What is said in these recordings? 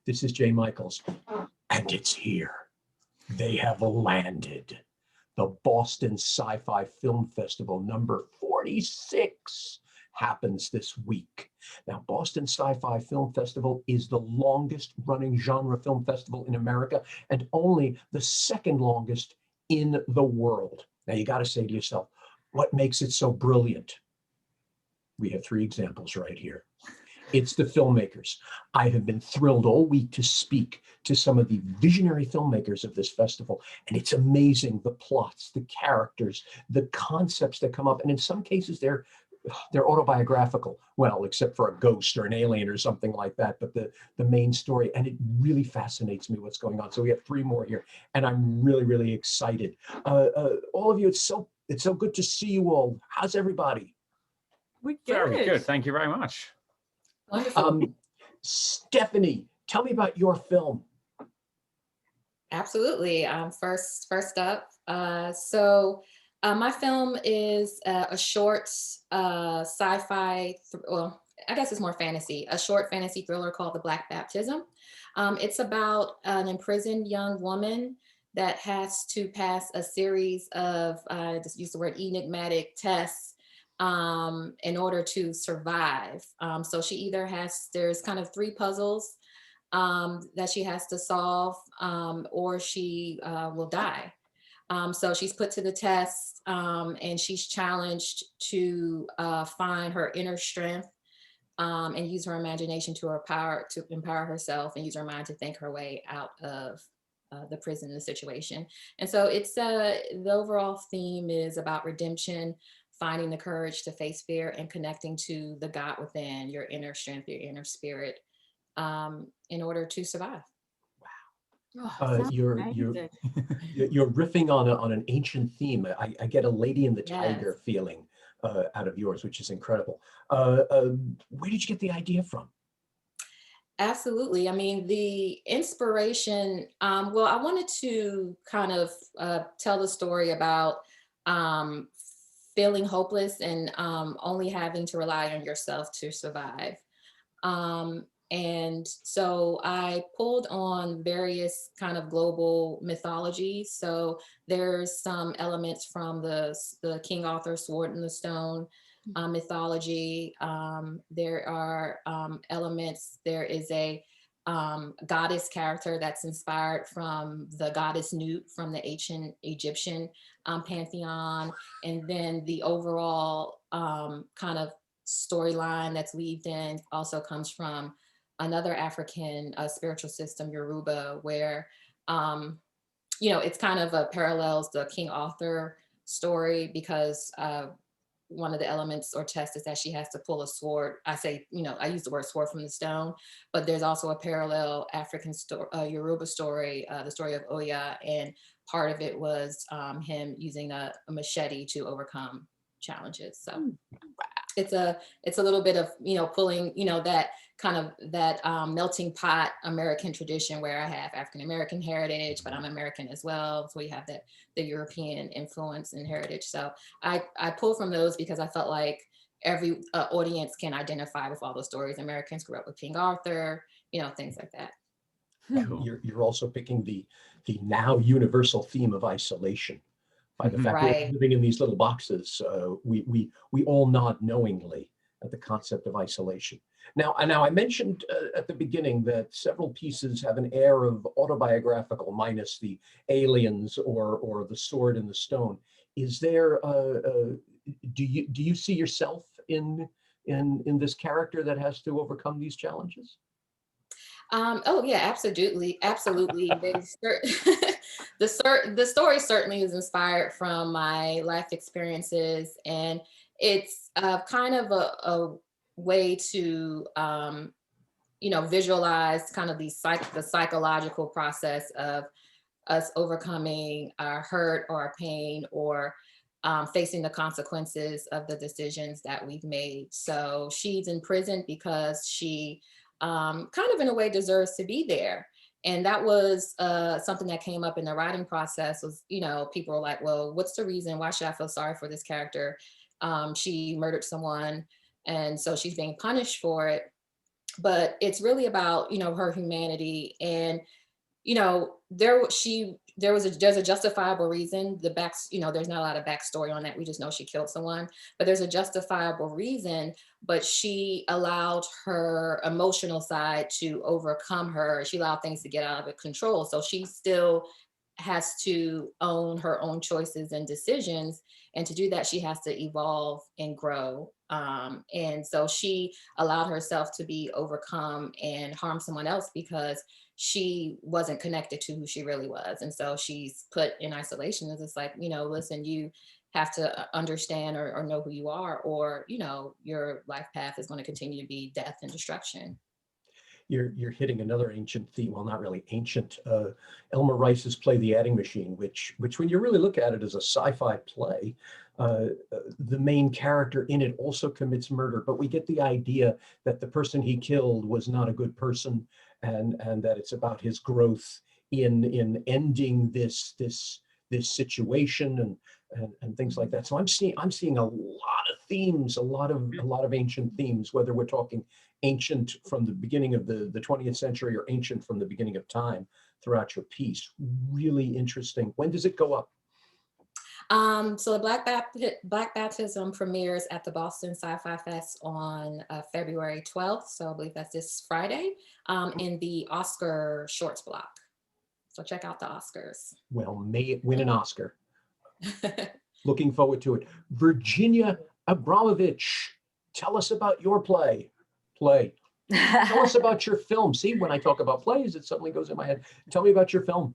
This is Jay Michaels, and it's here. They have landed. The Boston Sci-Fi Film Festival number 46 happens this week. Now, Boston Sci-Fi Film Festival is the longest running genre film festival in America and only the second longest in the world. Now, you got to say to yourself, what makes it so brilliant? We have three examples right here. It's the filmmakers. I have been thrilled all week to speak to some of the visionary filmmakers of this festival, and it's amazing the plots, the characters, the concepts that come up, and in some cases they're autobiographical, well, except for a ghost or an alien or something like that, but the main story, and it really fascinates me what's going on. So we have three more here, and I'm really, really excited. All of you, it's so good to see you all. How's everybody? We're good. Very good. Thank you very much. Wonderful. Stephanie, tell me about your film. Absolutely. First up. My film is a short sci-fi, well, I guess it's more fantasy, a short fantasy thriller called The Black Baptism. It's about an imprisoned young woman that has to pass a series of, just use the word enigmatic tests in order to survive. So she either there's kind of three puzzles that she has to solve, or she will die. So she's put to the test, and she's challenged to find her inner strength and use her imagination to empower herself and use her mind to think her way out of the prison, the situation. And so it's the overall theme is about redemption, finding the courage to face fear and connecting to the God within, your inner strength, your inner spirit, in order to survive. Wow. You're riffing on an ancient theme. I get a Lady and the Tiger feeling out of yours, which is incredible. Where did you get the idea from? Absolutely. I mean, the inspiration, well, I wanted to kind of tell the story about feeling hopeless and only having to rely on yourself to survive. And so I pulled on various kind of global mythologies. So there's some elements from the King Arthur Sword in the Stone mythology. There are elements, there is a goddess character that's inspired from the goddess Nut from the ancient Egyptian pantheon. And then the overall kind of storyline that's weaved in also comes from another African spiritual system, Yoruba, where, it's kind of parallels the King Arthur story because one of the elements or tests is that she has to pull a sword. I use the word sword from the stone, but there's also a parallel African Yoruba story, the story of Oya, and part of it was him using a machete to overcome challenges. So it's a little bit of, pulling, that kind of that melting pot American tradition where I have African-American heritage, but I'm American as well. So we have the European influence and heritage. So I pull from those because I felt like every audience can identify with all those stories. Americans grew up with King Arthur, things like that. You're also picking the now universal theme of isolation. By the fact that we're living in these little boxes, we all nod knowingly at the concept of isolation. Now I mentioned at the beginning that several pieces have an air of autobiographical, minus the aliens or the sword and the stone. Is there? Do you see yourself in this character that has to overcome these challenges? Oh yeah, absolutely. The story certainly is inspired from my life experiences, and it's kind of a way to visualize kind of the psychological process of us overcoming our hurt or our pain or facing the consequences of the decisions that we've made. So she's in prison because she kind of in a way deserves to be there. And that was something that came up in the writing process was, people were like, well, what's the reason? Why should I feel sorry for this character? She murdered someone, and so she's being punished for it. but it's really about, her humanity. And there's a justifiable reason. There's not a lot of backstory on that. We just know she killed someone, but there's a justifiable reason. But she allowed her emotional side to overcome her. She allowed things to get out of control. So she still has to own her own choices and decisions. And to do that, she has to evolve and grow. And so she allowed herself to be overcome and harm someone else because she wasn't connected to who she really was. And so she's put in isolation. It's like, listen, you have to understand or know who you are, or, your life path is going to continue to be death and destruction. You're hitting another ancient theme. Well, not really ancient. Elmer Rice's play, The Adding Machine, which when you really look at it as a sci-fi play, the main character in it also commits murder, but we get the idea that the person he killed was not a good person, and that it's about his growth in ending this situation and things like that. So I'm seeing a lot of themes, a lot of ancient themes, whether we're talking ancient from the beginning of the 20th century or ancient from the beginning of time throughout your piece. Really interesting. When does it go up? So the Black Baptism premieres at the Boston Sci-Fi Fest on February 12th. So I believe that's this Friday, in the Oscar Shorts block. So check out the Oscars. Well, may it win an Oscar. Looking forward to it. Virginia Abramovich, tell us about your play. Tell us about your film. See, when I talk about plays, it suddenly goes in my head. Tell me about your film.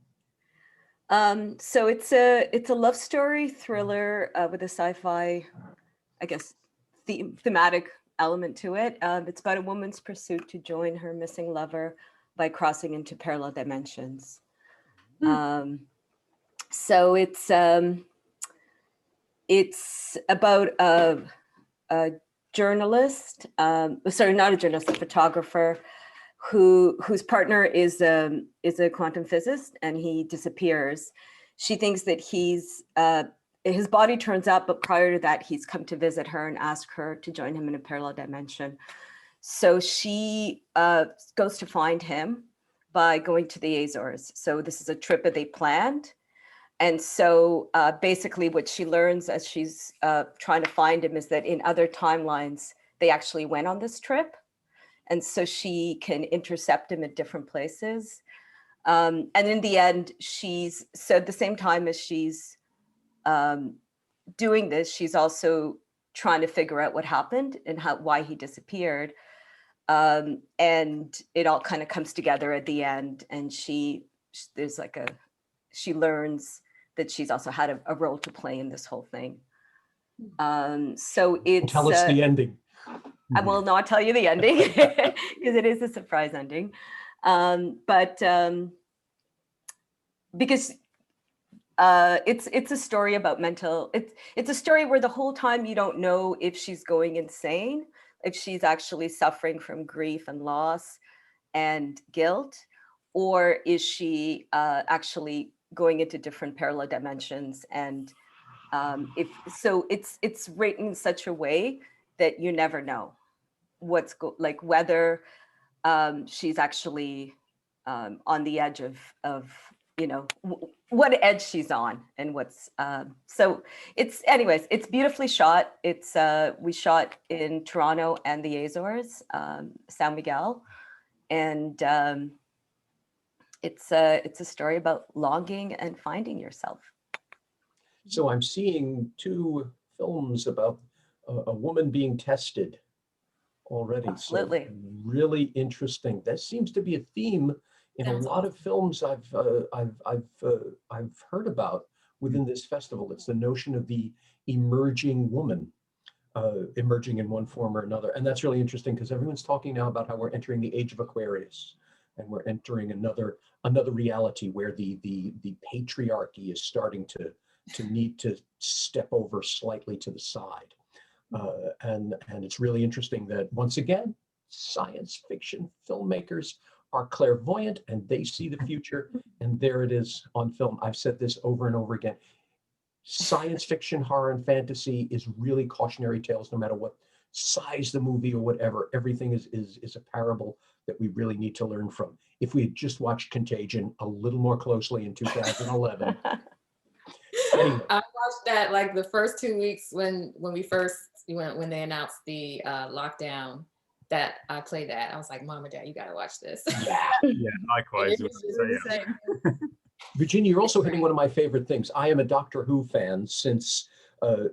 So it's a love story thriller with a sci-fi, I guess, thematic element to it. It's about a woman's pursuit to join her missing lover by crossing into parallel dimensions. So it's about a journalist, sorry, not a journalist, a photographer whose partner is a quantum physicist, and he disappears. She thinks that his body turns up, but prior to that, he's come to visit her and ask her to join him in a parallel dimension. So she goes to find him by going to the Azores. So this is a trip that they planned. And so basically what she learns as she's trying to find him is that in other timelines, they actually went on this trip. And so she can intercept him at different places. And in the end, so at the same time as she's doing this, she's also trying to figure out what happened and why he disappeared. And it all kind of comes together at the end. And she learns that she's also had a role to play in this whole thing. So it's— Tell us the ending. I will not tell you the ending because it is a surprise ending. Because it's a story about it's a story where the whole time you don't know if she's going insane, if she's actually suffering from grief and loss and guilt, or is she actually going into different parallel dimensions. And it's written in such a way that you never know whether she's actually on the edge of what edge she's on and what's so it's beautifully shot. We shot in Toronto and the Azores, San Miguel, and it's a story about longing and finding yourself. So I'm seeing two films about a woman being tested already. Absolutely. So really interesting. That seems to be a theme in a lot of films I've heard about within this festival. It's the notion of the emerging woman, emerging in one form or another. And that's really interesting because everyone's talking now about how we're entering the age of Aquarius, and we're entering another reality where the patriarchy is starting to need to step over slightly to the side. And it's really interesting that, once again, science fiction filmmakers are clairvoyant and they see the future, and there it is on film. I've said this over and over again. Science fiction, horror, and fantasy is really cautionary tales, no matter what size the movie or whatever. Everything is a parable that we really need to learn from. If we had just watched Contagion a little more closely in 2011. Anyway. I watched that like the first 2 weeks when they announced the lockdown. That I played that. I was like, Mom and Dad, you gotta watch this. Yeah, likewise. Virginia, you're also hitting one of my favorite things. I am a Doctor Who fan since Tom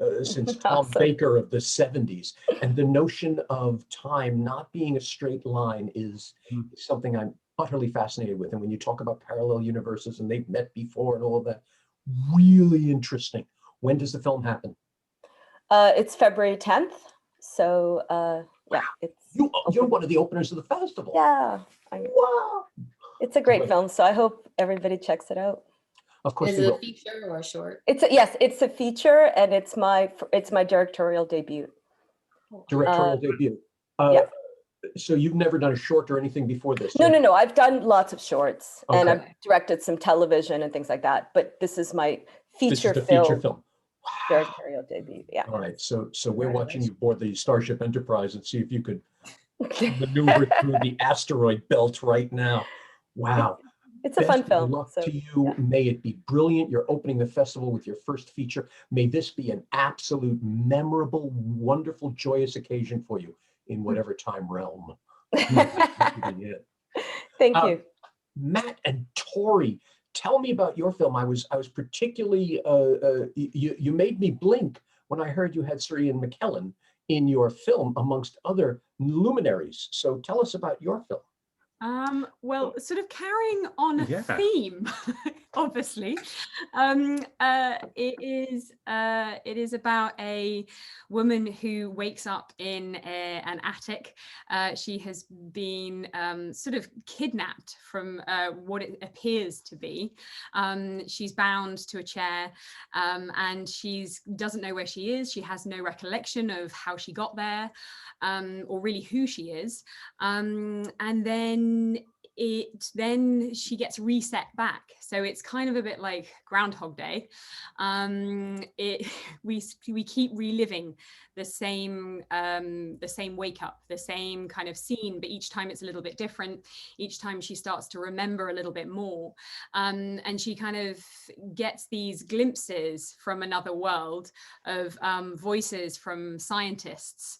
Awesome. Baker of the 70s. And the notion of time not being a straight line is something I'm utterly fascinated with. And when you talk about parallel universes and they've met before and all of that, really interesting. When does the film happen? It's February 10th. So yeah, you're one of the openers of the festival. Yeah. Wow. It's a great film. So I hope everybody checks it out. Of course. Is it a feature or a short? Yes, it's a feature, and it's my directorial debut. Directorial debut. Yeah. So you've never done a short or anything before this? No. I've done lots of shorts, and Okay. I've directed some television and things like that. But this is my feature This is the feature film. Directorial debut. Yeah. All right. So we're watching you board the Starship Enterprise and see if you could maneuver through the asteroid belt right now. Wow. It's a fun Best film. luck So, to you. yeah. May it be brilliant. You're opening the festival with your first feature. May this be an absolute memorable, wonderful, joyous occasion for you in whatever time realm. Thank you. Matt and Tori, tell me about your film. I was particularly you made me blink when I heard you had Sir Ian McKellen in your film amongst other luminaries. So tell us about your film. Well, sort of carrying on a theme, obviously. It is about a woman who wakes up in an attic. She has been sort of kidnapped from what it appears to be. She's bound to a chair, and doesn't know where she is. She has no recollection of how she got there, or really who she is. And then she gets reset back, so it's kind of a bit like Groundhog Day. We keep reliving the same wake up, the same kind of scene, but each time it's a little bit different. Each time she starts to remember a little bit more, and she kind of gets these glimpses from another world of voices from scientists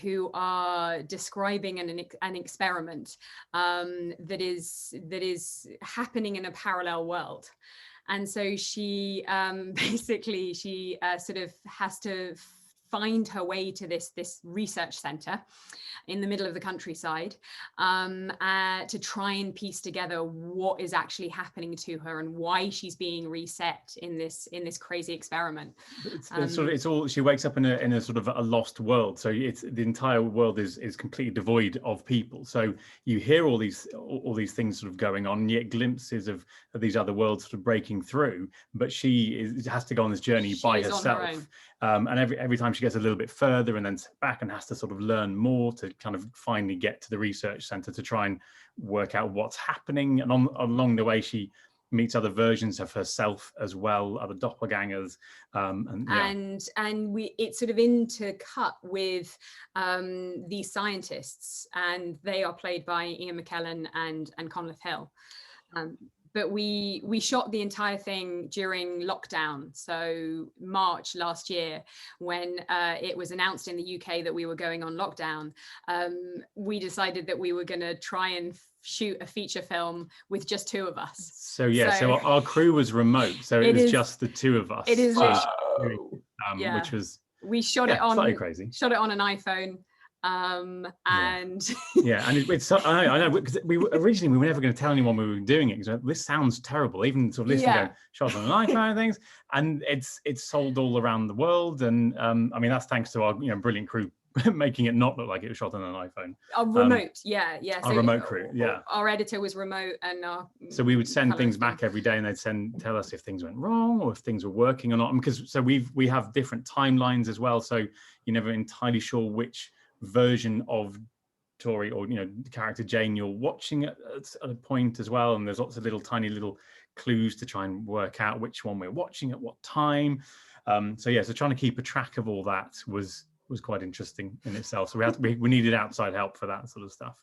who are describing an experiment that is happening in a parallel world. And so she basically sort of has to find her way to this research center in the middle of the countryside, to try and piece together what is actually happening to her and why she's being reset in this crazy experiment. She wakes up in a sort of a lost world. So the entire world is completely devoid of people. So you hear all these things sort of going on, and yet glimpses of these other worlds sort of breaking through. But she has to go on this journey by herself. And every time she gets a little bit further and then back and has to sort of learn more to kind of finally get to the research center to try and work out what's happening. And along the way, she meets other versions of herself as well, other doppelgangers. It's sort of intercut with these scientists, and they are played by Ian McKellen and Conleth Hill. But we shot the entire thing during lockdown. So March last year, when it was announced in the UK that we were going on lockdown, we decided that we were going to try and shoot a feature film with just two of us. So our crew was remote. So it was just the two of us. It is which was we shot it on slightly crazy. Shot it on an iPhone. And it's I know, because we were never going to tell anyone we were doing it, because this sounds terrible, even sort of listening going, shot on an iPhone and things, and it's sold all around the world. And I mean, that's thanks to our brilliant crew making it not look like it was shot on an iPhone. Our remote, our remote crew, our editor was remote, and so we would send things back every day, and they'd tell us if things went wrong or if things were working or not, because we have different timelines as well, so you're never entirely sure which version of Tori or the character Jane you're watching at a point as well, and there's lots of tiny little clues to try and work out which one we're watching at what time. So trying to keep a track of all that was was quite interesting in itself. So we needed outside help for that sort of stuff.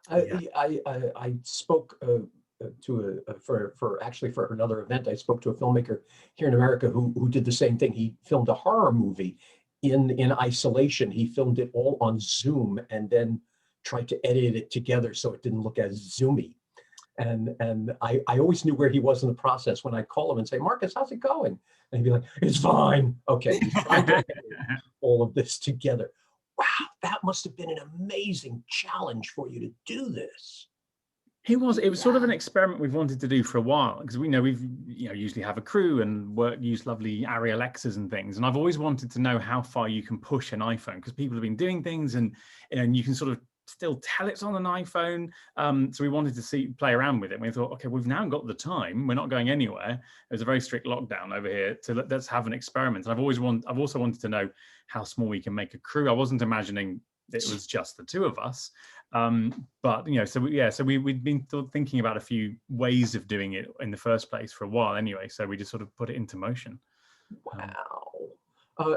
I spoke for another event. I spoke to a filmmaker here in America who did the same thing. He filmed a horror movie in isolation. He filmed it all on Zoom and then tried to edit it together so it didn't look as zoomy. And I always knew where he was in the process when I call him and say, Marcus, how's it going? And he'd be like, it's fine. Okay, he's trying to edit all of this together. Wow, that must have been an amazing challenge for you to do this. It was sort of an experiment we've wanted to do for a while, because we know we've usually have a crew and use lovely Arri Alexas and things, and I've always wanted to know how far you can push an iPhone, because people have been doing things and you can sort of still tell it's on an iPhone. So we wanted to play around with it. And we thought, okay, we've now got the time. We're not going anywhere. There's a very strict lockdown over here. So let's have an experiment. And I've also wanted to know how small we can make a crew. I wasn't imagining it was just the two of us. But we'd been thinking about a few ways of doing it in the first place for a while anyway. So we just sort of put it into motion. Wow.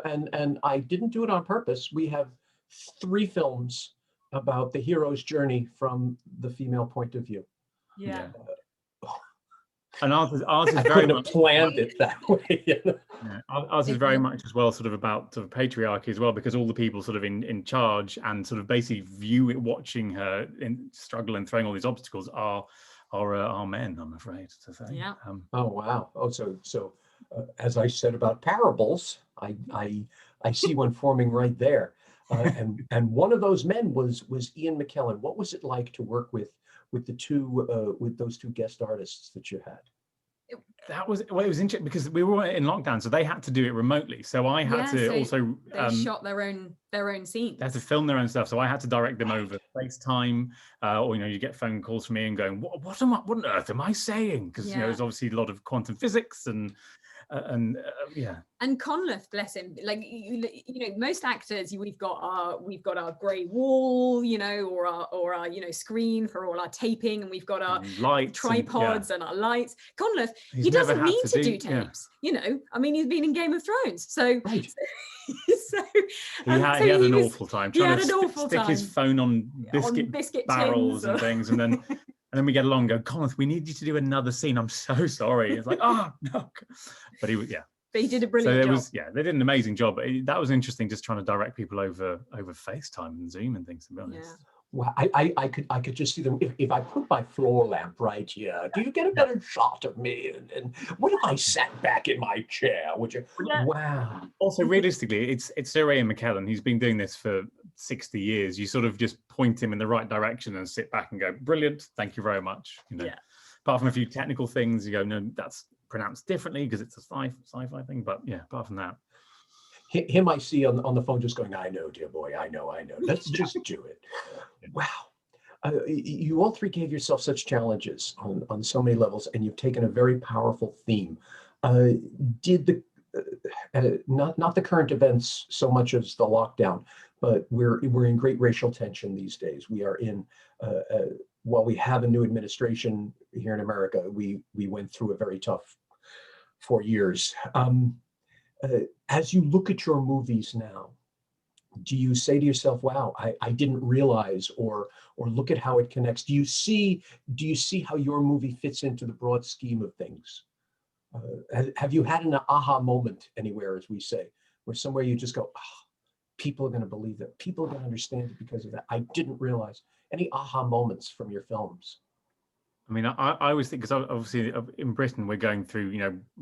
And I didn't do it on purpose. We have 3 films about the hero's journey from the female point of view. Yeah. And ours is I very couldn't much have planned it that way. Yeah. Ours is very much as well sort of about sort of patriarchy as well, because all the people sort of in charge and sort of basically watching her struggle and throwing all these obstacles are men, I'm afraid to say. Yeah. Oh wow. Oh, so as I said about parables, I see one forming right there. And one of those men was Ian McKellen. What was it like to work with those 2 guest artists that you had? It was interesting because we were in lockdown, so they had to do it remotely. So I had to also they shot their own scenes. They had to film their own stuff. So I had to direct them over FaceTime, or you get phone calls from me and going, what on earth am I saying? Because there's obviously a lot of quantum physics and Conleth, bless him, like most actors, we've got our grey wall, or our screen for all our taping, and we've got our lights, tripods and our lights. Conleth, he doesn't need to do tapes. I mean, he's been in Game of Thrones, so right. He had an awful time trying to stick his phone on biscuit barrels and things, and then we get along and go, Conleth, we need you to do another scene. I'm so sorry. It's like, oh, no. But But he did a brilliant job. They did an amazing job. That was interesting, just trying to direct people over FaceTime and Zoom and things, to be honest. Yeah. Well, I could just see them. If I put my floor lamp right here, do you get a better shot of me? And what if I sat back in my chair? Would you? Yeah. Wow. Also, realistically, it's Sir Ian McKellen. He's been doing this for 60 years. You sort of just point him in the right direction and sit back and go, brilliant, thank you very much. Yeah. Apart from a few technical things, you go, no, that's pronounced differently because it's a sci-fi thing. But yeah, apart from that. Him I see on the phone just going, I know, dear boy, I know. Let's just do it. Wow. You all 3 gave yourself such challenges on so many levels, and you've taken a very powerful theme. Did the not the current events so much as the lockdown, but we're in great racial tension these days. We are in while we have a new administration here in America, we went through a very tough 4 years. As you look at your movies now, do you say to yourself, wow, I didn't realize, or look at how it connects? Do you see how your movie fits into the broad scheme of things? Have you had an aha moment anywhere, as we say, where somewhere you just go, oh, people are going to believe that, people are going to understand it because of that? I didn't realize. Any aha moments from your films? I mean, I always think, because obviously in Britain, we're going through,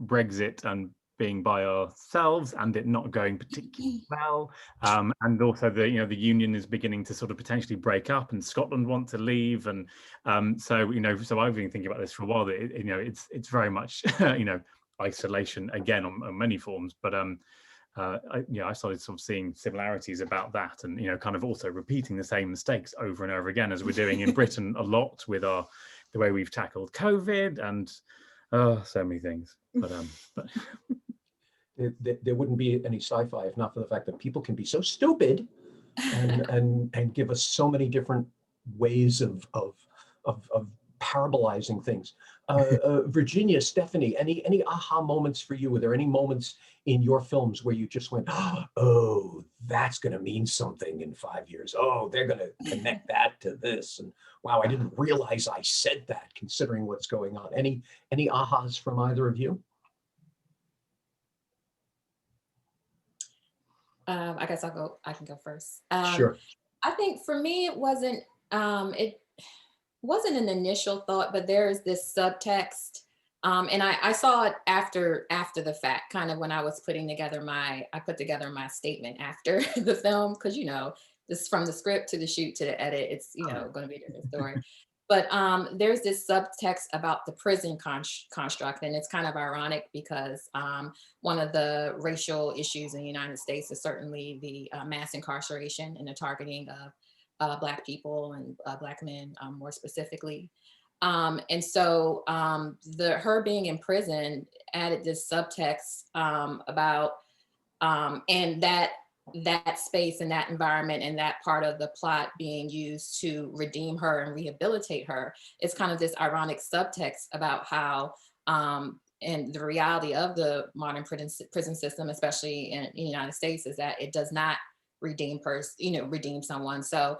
Brexit and being by ourselves and it not going particularly well, and also the union is beginning to sort of potentially break up, and Scotland want to leave, and so I've been thinking about this for a while, that it's very much isolation again on many forms, but I started sort of seeing similarities about that, and kind of also repeating the same mistakes over and over again, as we're doing in Britain a lot with the way we've tackled COVID and so many things, but there wouldn't be any sci-fi if not for the fact that people can be so stupid and give us so many different ways of parabolizing things. Virginia, Stephanie, any aha moments for you? Were there any moments in your films where you just went, oh, that's going to mean something in 5 years. Oh, they're going to connect that to this. And wow, I didn't realize I said that considering what's going on. Any ahas from either of you? I guess I can go first. Sure. I think for me, it wasn't an initial thought, but there is this subtext. And I saw it after the fact, kind of when I was putting together I put together my statement after the film, because this from the script to the shoot to the edit, it's going to be a different story. But there's this subtext about the prison construct, and it's kind of ironic because one of the racial issues in the United States is certainly the mass incarceration and the targeting of Black people and Black men more specifically. And so her being in prison added this subtext about and that space and that environment and that part of the plot being used to redeem her and rehabilitate her. It's kind of this ironic subtext about how and the reality of the modern prison system, especially in the United States, is that it does not redeem someone. So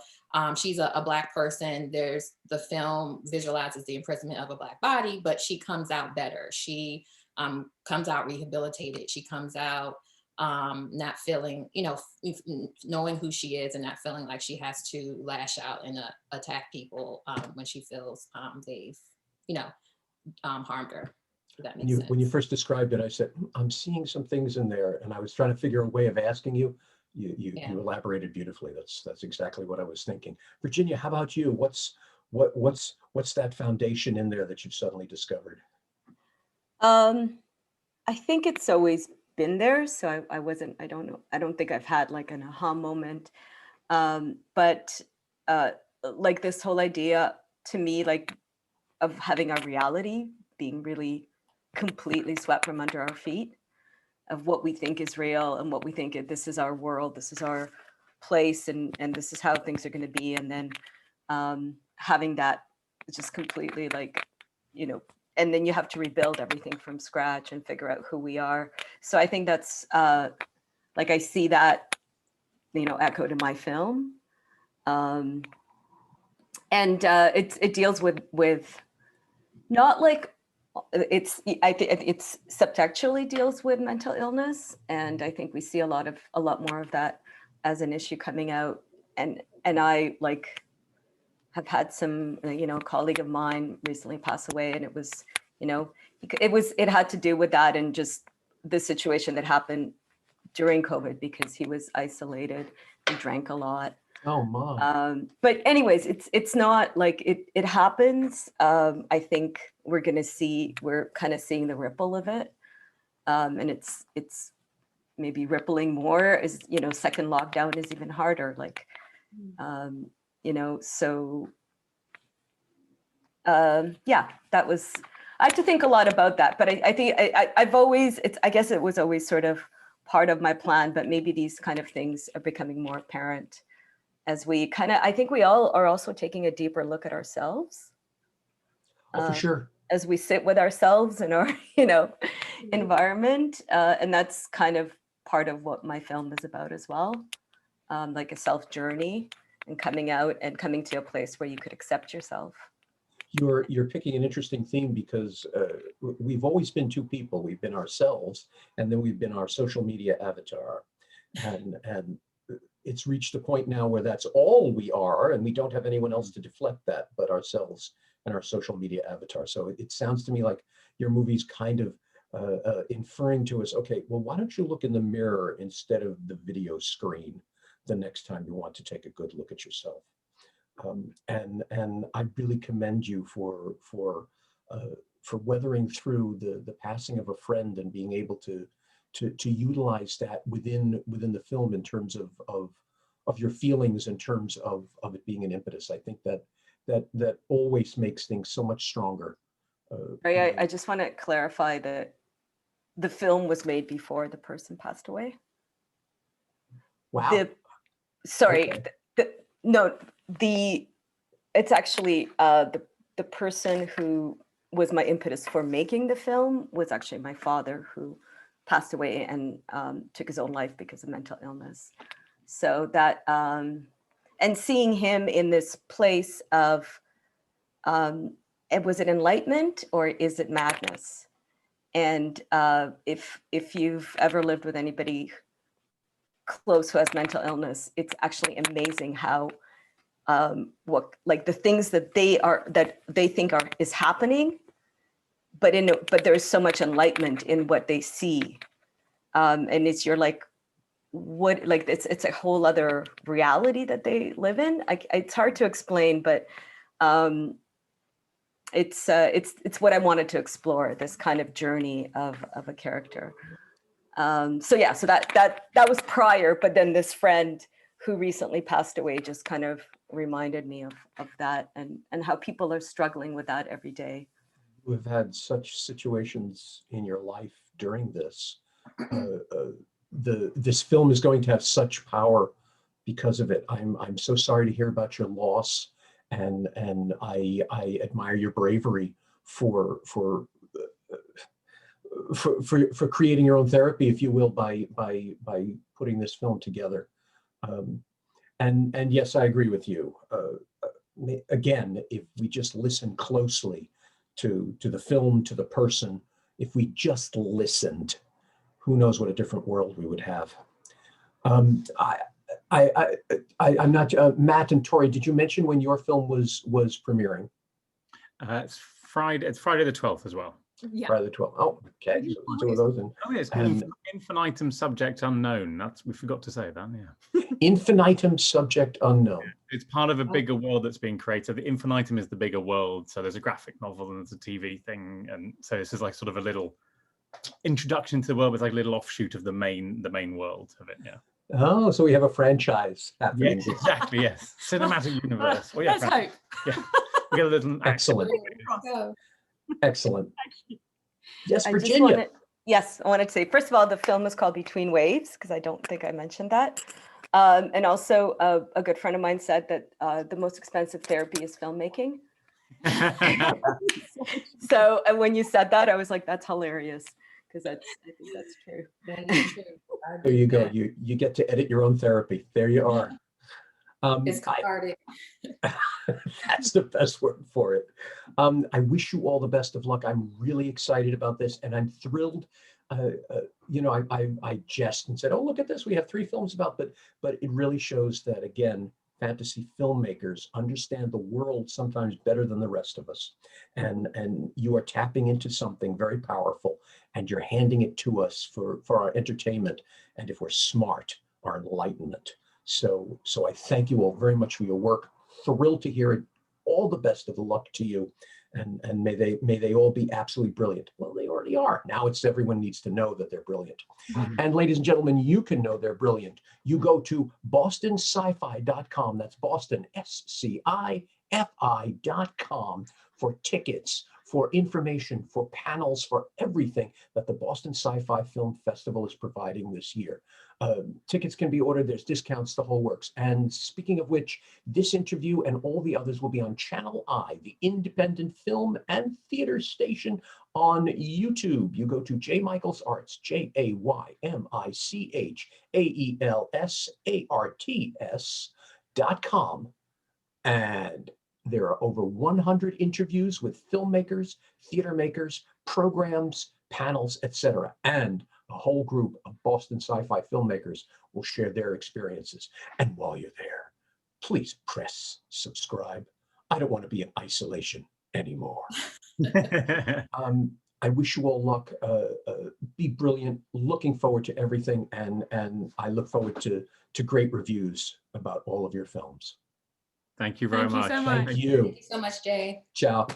she's a Black person. The film visualizes the imprisonment of a Black body, but she comes out better. She comes out rehabilitated. She comes out not feeling, knowing who she is and not feeling like she has to lash out and attack people when she feels they've, harmed her. If that makes sense. When you first described it, I said, I'm seeing some things in there, and I was trying to figure a way of asking you. You elaborated beautifully. That's exactly what I was thinking. Virginia, how about you? What's that foundation in there that you've suddenly discovered? I think it's always been there. So I don't know. I don't think I've had like an aha moment. But like this whole idea to me, like of having our reality being really completely swept from under our feet, of what we think is real and what we think this is our world, this is our place, and this is how things are going to be. And then having that just completely like, and then you have to rebuild everything from scratch and figure out who we are. So I think that's like I see that, echoed in my film. And it deals with not like, I think it's subtextually deals with mental illness, and I think we see a lot more of that as an issue coming out. And I like have had some, a colleague of mine recently pass away, and it was, it had to do with that and just the situation that happened during COVID because he was isolated and drank a lot. Oh my. But anyways, it's not like it happens. I think we're kind of seeing the ripple of it. And it's maybe rippling more as, second lockdown is even harder. Like, so that was, I had to think a lot about that, but I think I've always, I guess it was always sort of part of my plan, but maybe these kind of things are becoming more apparent as we I think we all are also taking a deeper look at ourselves. For sure. As we sit with ourselves in our, environment. And that's kind of part of what my film is about as well. Like a self journey and coming out and coming to a place where you could accept yourself. You're picking an interesting theme because we've always been two people. We've been ourselves, and then we've been our social media avatar. And it's reached a point now where that's all we are, and we don't have anyone else to deflect that but ourselves and our social media avatar. So it sounds to me like your movie's kind of inferring to us, okay, well, why don't you look in the mirror instead of the video screen the next time you want to take a good look at yourself? And I really commend you for weathering through the passing of a friend and being able to utilize that within the film in terms of your feelings, in terms of it being an impetus. I think that always makes things so much stronger. I just want to clarify that the film was made before the person passed away. Wow. It's actually the person who was my impetus for making the film was actually my father, who passed away and took his own life because of mental illness. So that, and seeing him in this place of, was it enlightenment or is it madness? And if you've ever lived with anybody close who has mental illness, it's actually amazing how what, like, the things that they think is happening, but there's so much enlightenment in what they see, and you're like, what, like, it's a whole other reality that they live in. It's hard to explain, but it's what I wanted to explore, this kind of journey of a character. So yeah, so that was prior, but then this friend who recently passed away just kind of reminded me of that, and how people are struggling with that every day. You have had such situations in your life during this. This film is going to have such power because of it. I'm so sorry to hear about your loss, and I admire your bravery for creating your own therapy, if you will, by putting this film together. And yes, I agree with you. Again, if we just listen closely to the film, to the person, if we just listened, who knows what a different world we would have. I'm not, Matt and Tori, did you mention when your film was premiering? It's Friday the 12th as well. Yeah. Friday the 12th. Oh, okay. So two of those. Oh, yeah, it's called Infinitum Subject Unknown. We forgot to say that, yeah. Infinitum Subject Unknown. It's part of a bigger world that's being created. The Infinitum is the bigger world. So there's a graphic novel and there's a TV thing. And so this is like sort of a little introduction to the world with like a little offshoot of the main world of it, yeah. Oh, so we have a franchise happening. Yes, exactly, yes. Cinematic universe. Oh, yeah, Let's hope. Yeah. We get a little Excellent. Excellent. Yes, I Virginia. I wanted to say, first of all, the film is called Between Waves, because I don't think I mentioned that. And also a good friend of mine said that the most expensive therapy is filmmaking. So when you said that, I was like, that's hilarious, because I think that's true. That is true. There you go. You get to edit your own therapy. There you are. It's cathartic. That's the best word for it. I wish you all the best of luck. I'm really excited about this, and I'm thrilled. You know, I jest and said, "Oh, look at this! We have 3 films about." But it really shows that, again, fantasy filmmakers understand the world sometimes better than the rest of us, and you are tapping into something very powerful, and you're handing it to us for our entertainment, and if we're smart, our enlightenment. So I thank you all very much for your work. Thrilled to hear it. All the best of the luck to you, and may they all be absolutely brilliant. Well, they already are. Now it's everyone needs to know that they're brilliant. And ladies and gentlemen, you can know they're brilliant. You go to bostonscifi.com. That's Boston, SCIFI.com for tickets, for information, for panels, for everything that the Boston Sci-Fi Film Festival is providing this year. Tickets can be ordered, there's discounts, the whole works. And speaking of which, this interview and all the others will be on Channel I, the independent film and theater station on YouTube. You go to J. Michaels Arts, JayMichaelsArts.com, and there are over 100 interviews with filmmakers, theater makers, programs, panels, etc. And a whole group of Boston sci-fi filmmakers will share their experiences. And while you're there, please press subscribe. I don't want to be in isolation anymore. I wish you all luck. Be brilliant. Looking forward to everything, and I look forward to great reviews about all of your films. Thank you very much. Thank you so much. Thank you. Thank you so much, Jay. Ciao.